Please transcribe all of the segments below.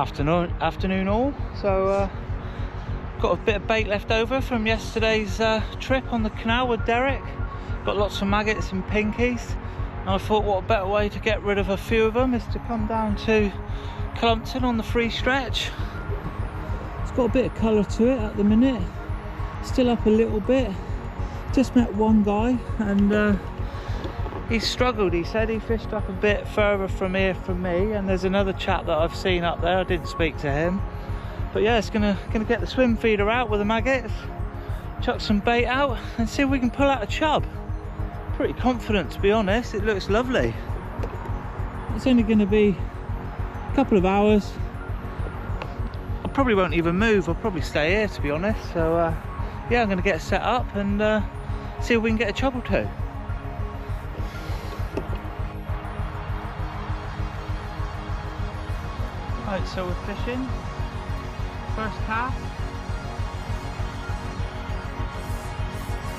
afternoon all. So got a bit of bait left over from yesterday's trip on the canal with Derek. Got lots of maggots and pinkies, and I thought what a better way to get rid of a few of them is to come down to Cullompton on the free stretch. It's got a bit of colour to it at the minute, still up a little bit. Just met one guy and he struggled. He said he fished up a bit further from here from me, and there's another chap that I've seen up there. I didn't speak to him, but yeah, it's gonna get the swim feeder out with the maggots, chuck some bait out and see if we can pull out a chub. Pretty confident, to be honest. It looks lovely. It's only going to be a couple of hours. I probably won't even move. I'll probably stay here, to be honest. So yeah, I'm going to get set up and see if we can get a chub or two. Right, so we're fishing. First cast.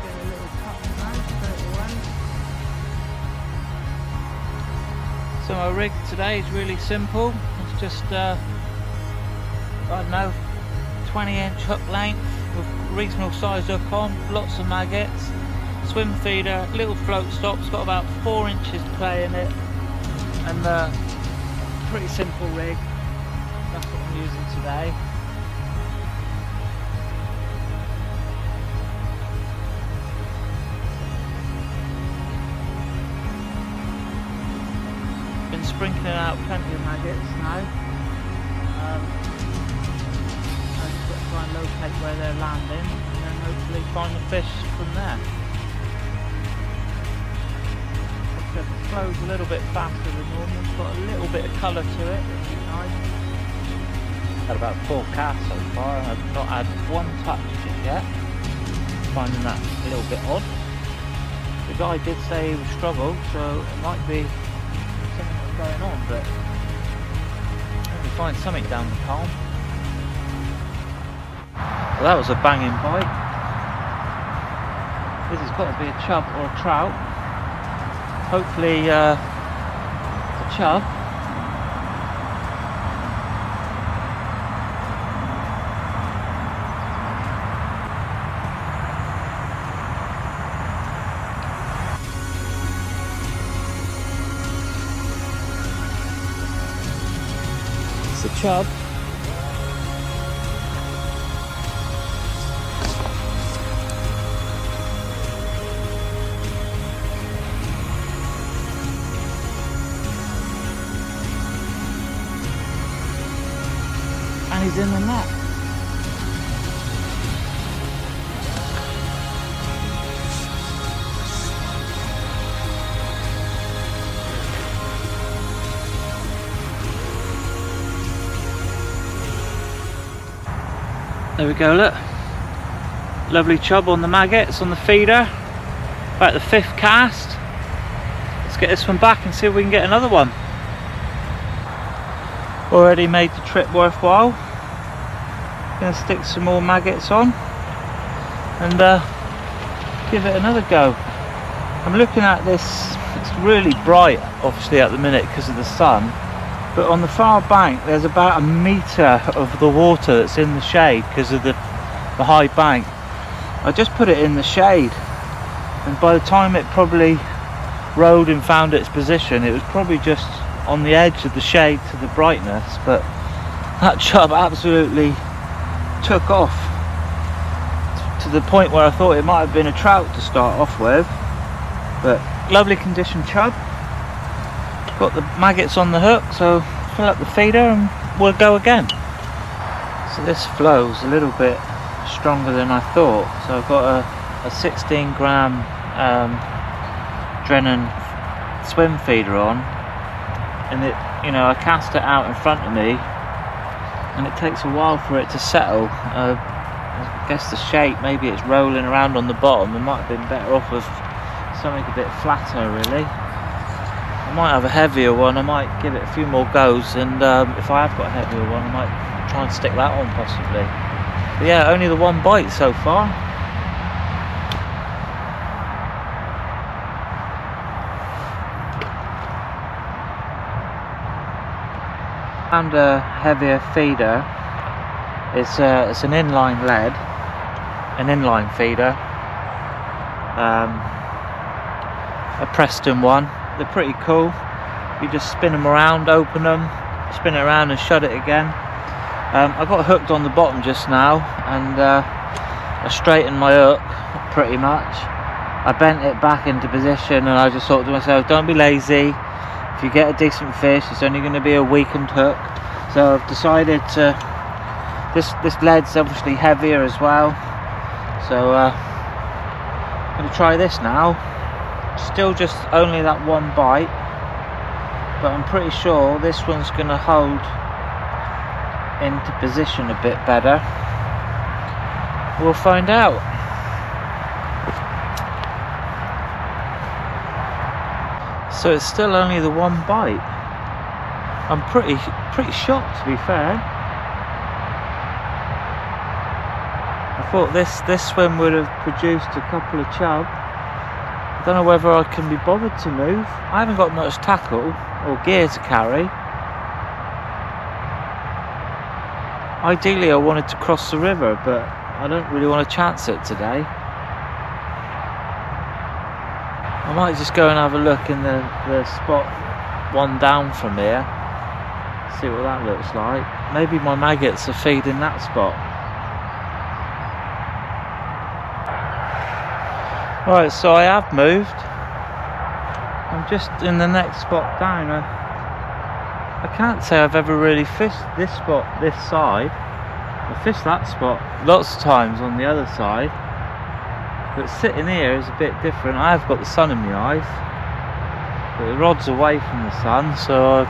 Get a little cut now straight away. So my rig today is really simple. It's just I don't know, 20-inch hook length with reasonable sized hook on, lots of maggots, swim feeder, little float stop. It's got about 4 inches play in it, and pretty simple rig. That's what I'm using today. Been sprinkling out plenty of maggots now. I just got to try and locate where they're landing and then hopefully find the fish from there. Like I said, the flow's a little bit faster than normal. It's got a little bit of colour to it, which is nice. Had about 4 casts so far and I've not had one touch just yet. Finding that a little bit odd. The guy did say he would struggle, so it might be something that's going on, but let me find something down the culm. Well, that was a banging bite. This has got to be a chub or a trout. Hopefully a chub. It's a chub. And he's in the net. There we go, look. Lovely chub on the maggots on the feeder. About the 5th cast. Let's get this one back and see if we can get another one. Already made the trip worthwhile. Gonna stick some more maggots on and give it another go. I'm looking at this, it's really bright obviously at the minute because of the sun, but on the far bank there's about 1 metre of the water that's in the shade because of the high bank. I just put it in the shade, and by the time it probably rode and found its position, it was probably just on the edge of the shade to the brightness, but that chub absolutely took off to the point where I thought it might have been a trout to start off with. But lovely condition chub. Got the maggots on the hook, so fill up the feeder and we'll go again. So this flow's a little bit stronger than I thought, so I've got a 16 gram Drennan swim feeder on, and it, you know, I cast it out in front of me and it takes a while for it to settle. I guess the shape, maybe it's rolling around on the bottom. It might have been better off with something a bit flatter really. I might have a heavier one, I might give it a few more goes, and if I have got a heavier one I might try and stick that on possibly. But yeah, only the one bite so far. found a heavier feeder. It's an inline lead, an inline feeder, a Preston one. They're pretty cool. You just spin them around, open them, spin it around and shut it again. I got hooked on the bottom just now, and I straightened my hook pretty much. I bent it back into position, and I just thought to myself, don't be lazy. If you get a decent fish, it's only going to be a weakened hook. So I've decided to, this lead's obviously heavier as well, so I'm going to try this now. Still just only that one bite, but I'm pretty sure this one's going to hold into position a bit better. We'll find out. So it's still only the one bite. I'm pretty shocked, to be fair. I thought this swim would have produced a couple of chub. I don't know whether I can be bothered to move. I haven't got much tackle or gear to carry. Ideally I wanted to cross the river, but I don't really want to chance it today. I might just go and have a look in the spot one down from here, see what that looks like. Maybe my maggots are feeding that spot. Right, so I have moved. I'm just in the next spot down. I can't say I've ever really fished this spot this side. I fished that spot lots of times on the other side, but sitting here is a bit different. I have got the sun in my eyes, but the rod's away from the sun, so it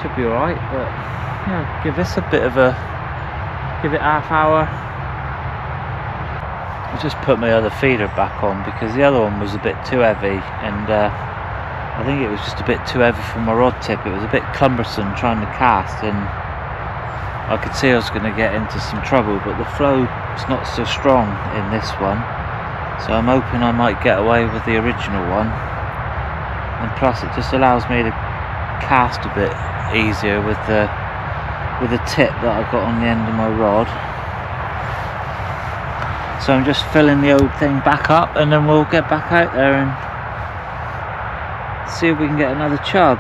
should be alright. But yeah, give this a bit of a, give it half hour. I just put my other feeder back on because the other one was a bit too heavy, and I think it was just a bit too heavy for my rod tip. It was a bit cumbersome trying to cast, and I could see I was going to get into some trouble, but the flow is not so strong in this one, so I'm hoping I might get away with the original one. And plus it just allows me to cast a bit easier with the tip that I've got on the end of my rod. So I'm just filling the old thing back up, and then we'll get back out there and see if we can get another chub.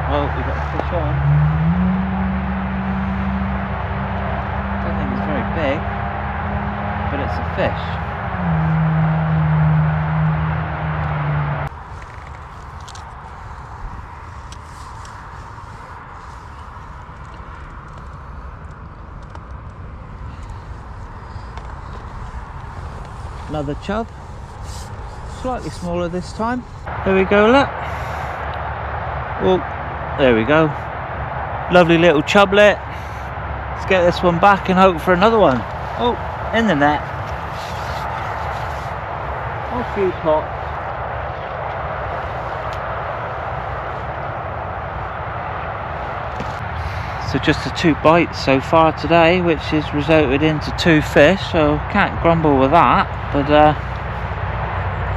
Oh, we got a fish on. Don't think it's very big, but it's a fish. Another chub, slightly smaller this time. There we go, look. Oh, there we go. Lovely little chublet. Let's get this one back and hope for another one. Oh, in the net. A few pots. So just the 2 bites so far today, which has resulted into 2 fish, so can't grumble with that. But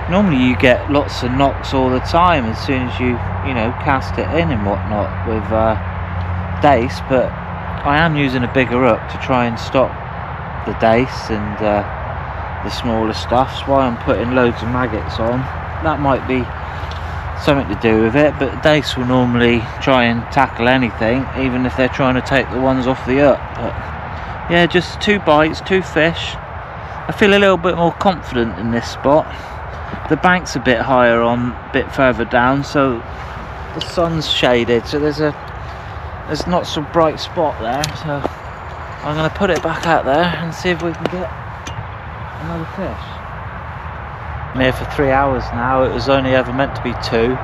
normally you get lots of knocks all the time as soon as you know, cast it in and whatnot with dace, but I am using a bigger hook to try and stop the dace and the smaller stuff. That's why I'm putting loads of maggots on. That might be something to do with it, but dace will normally try and tackle anything, even if they're trying to take the ones off the hook. But yeah, just 2 bites, 2 fish. I feel a little bit more confident in this spot. The bank's a bit higher on, a bit further down, so the sun's shaded, so there's not so bright spot there. So I'm going to put it back out there and see if we can get another fish. I'm here for 3 hours now. It was only ever meant to be 2.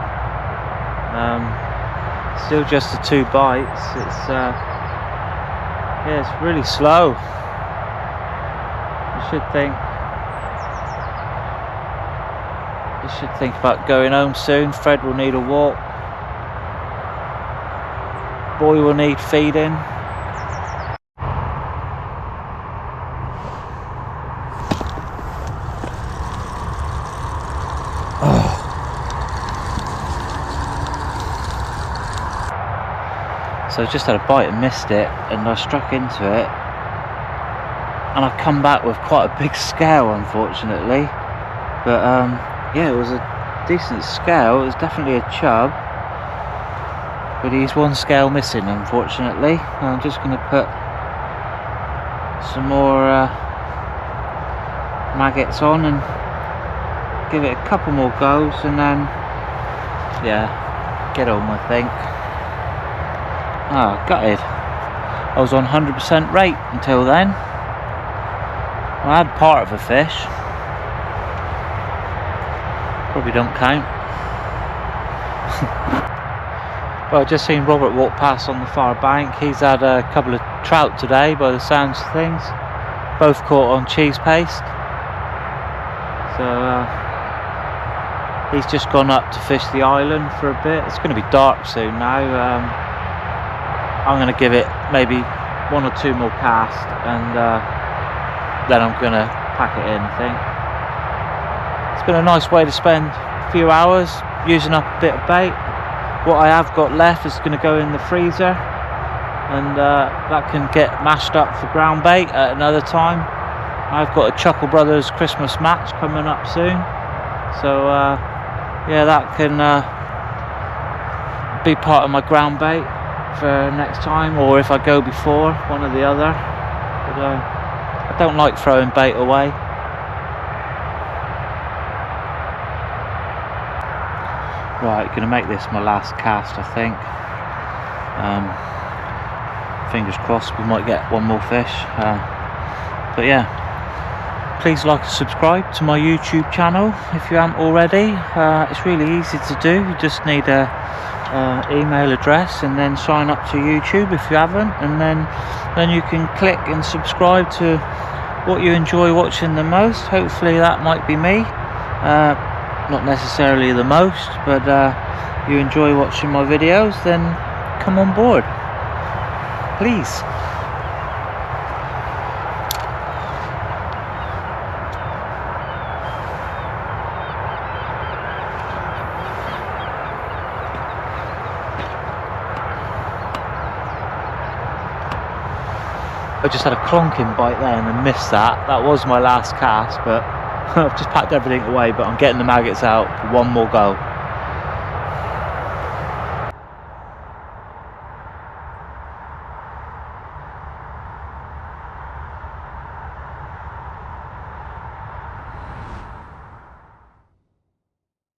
Still just the 2 bites. It's yeah, it's really slow. You should think about going home soon. Fred will need a walk. Boy will need feeding. Oh. So I just had a bite and missed it, and I struck into it, and I come back with quite a big scale, unfortunately. But yeah, it was a decent scale. It was definitely a chub, but he's one scale missing, unfortunately. I'm just going to put some more maggots on and give it a couple more goes, and then yeah, get on, I think. Gutted. I was on 100% rate until then. I had part of a fish. Probably don't count. Well, I just seen Robert walk past on the far bank. He's had a couple of trout today, by the sounds of things. Both caught on cheese paste. So he's just gone up to fish the island for a bit. It's going to be dark soon now. I'm going to give it maybe 1 or 2 more casts, and then I'm going to pack it in, I think. It's been a nice way to spend a few hours using up a bit of bait. What I have got left is going to go in the freezer, and that can get mashed up for ground bait at another time. I've got a Chuckle Brothers Christmas match coming up soon, so yeah, that can be part of my ground bait for next time, or if I go before, one or the other. But I don't like throwing bait away. Right, gonna make this my last cast, I think. Fingers crossed we might get one more fish. But yeah, please like and subscribe to my YouTube channel if you haven't already. It's really easy to do. You just need a email address and then sign up to YouTube if you haven't, and then you can click and subscribe to what you enjoy watching the most. Hopefully that might be me. Not necessarily the most, but you enjoy watching my videos, then come on board, please. I just had a clonking bite there and I missed that. That was my last cast, but I've just packed everything away, but I'm getting the maggots out for one more go.